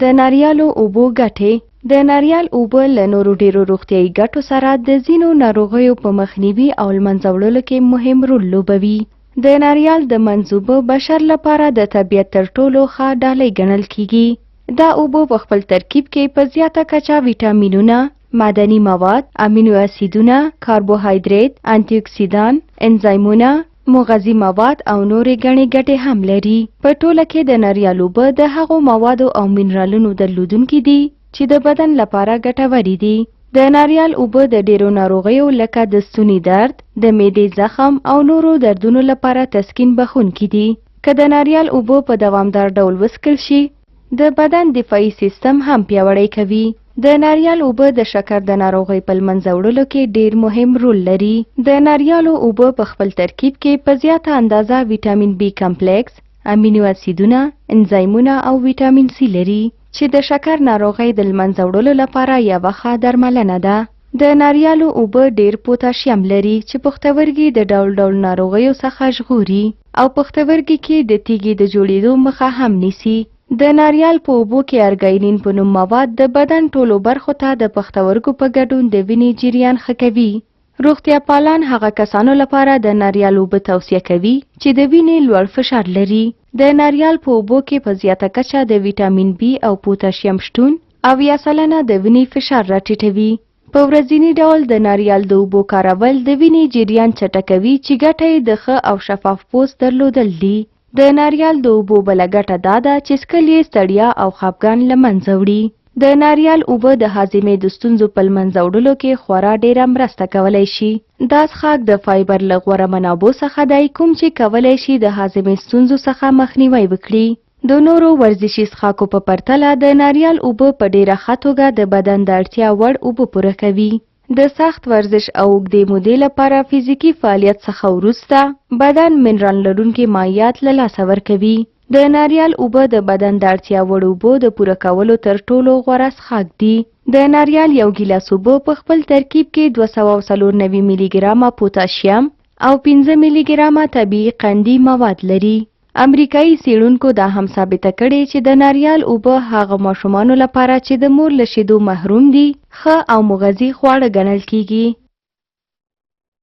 د ناریالو اوبو ګټې. د ناریال اوبه له نورو ډیرو روغتیایي ګټو سره د ځینو ناروغیو په مخنیوي او له منځه وړلو کې مهم رول لوبوي. د ناریال د منځوبه بشر لپاره د طبیعت تر ټولو ښه ډالۍ ګڼل کیږي. دا اوبه په خپل ترکیب کې په زیاته کچه ویټامینونه، معدني مواد، امینو اسیدونه، کاربوهایدریت، انټي اکسیدان، انزایمونه، مغذي مواد او نورې ګڼې ګټې هم لري. په ټوله کې د ناریال اوبه د هغو موادو او منرالونو درلودونکي دي چې د بدن لپاره ګټورې دي. د ناریال اوبه د ډیرو ناروغیو لکه د ستوني درد، د معدې زخم او نورو دردونو لپاره تسکین بخښونکي دي. که د ناریال اوبه په دوامدار ډول وڅښل شي، د بدن دفاعي سیستم هم پیاوړی کوي. د ناریال اوبه د شکر د ناروغۍ په له منځه وړلو کې ډیر مهم رول لري. د ناریالو اوبه په خپل ترکیب کې په زیاته اندازه ویټامین بی کمپلیکس، امینو اسیدونه، انزایمونه او ویټامین سی لري چې د شکر ناروغۍ د له منځه وړلو لپاره یوه ښه درملنه ده. د ناریالو اوبه ډیر پوتاشیم لري چې پښتورګي د ډول ډول ناروغیو څخه ژغوري او پښتورګي کې د تیږې د جوړېدو مخه هم نیسي. د ناریال په اوبو کې ارګاینین په نوم مواد د بدن ټولو برخو ته د پښتورګو په ګډون د وینې جریان ښه کوي. روغتیا پالان هغه کسانو لپاره د ناریال اوبه توصیه کوي چې د وینې لوړ فشار لري. د ناریال په اوبو کې په زیاته کچه د ویټامین بی او پوتاشیم شتون 80% د وینې فشار راټیټوي. په ورځني ډول د ناریال د اوبو کارول د وینې جریان چټکوي چې ګټه یې د ښه او شفاف پوست درلودل دي. د ناریال د اوبو بله ګټه دا ده چې څښل یې ستړیا او خفګان له منځه وړي. د ناریال اوبه د هاضمې د ستونزو په له منځه وړلو کې خورا ډیره مرسته کولی شي. دا څښاک د فایبر له غوره منابعو څخه دی کوم چې کولی شي د هاضمې ستونزو څخه مخنیوی وکړي. د نورو ورزشي څښاکو په پرتله د ناریال اوبه په ډیره ښه توګه د بدن د اړتیا وړ اوبه پوره کوي. د سخت ورزش او اوږدې مودې لپاره فزیکي فعالیت څخه وروسته بدن منرال لرونکي مایعات له لاسه ورکوي. د ناریال اوبه د بدن د اړتیا وړ اوبو د پوره کولو تر ټولو غوره څښاک دي. د ناریال یو ګیلاس اوبه په خپل ترکیب کې 294 ملي ګرامه پوتاشیم او 5 ملي ګرامه طبیعي قندي مواد لري. امریکایي څېړونکو دا هم ثابته کړې چې د ناریال اوبه هغه ماشومانو لپاره چې د مور له شیدو محروم دي ښه او مغذي خواړه ګڼل کیږي.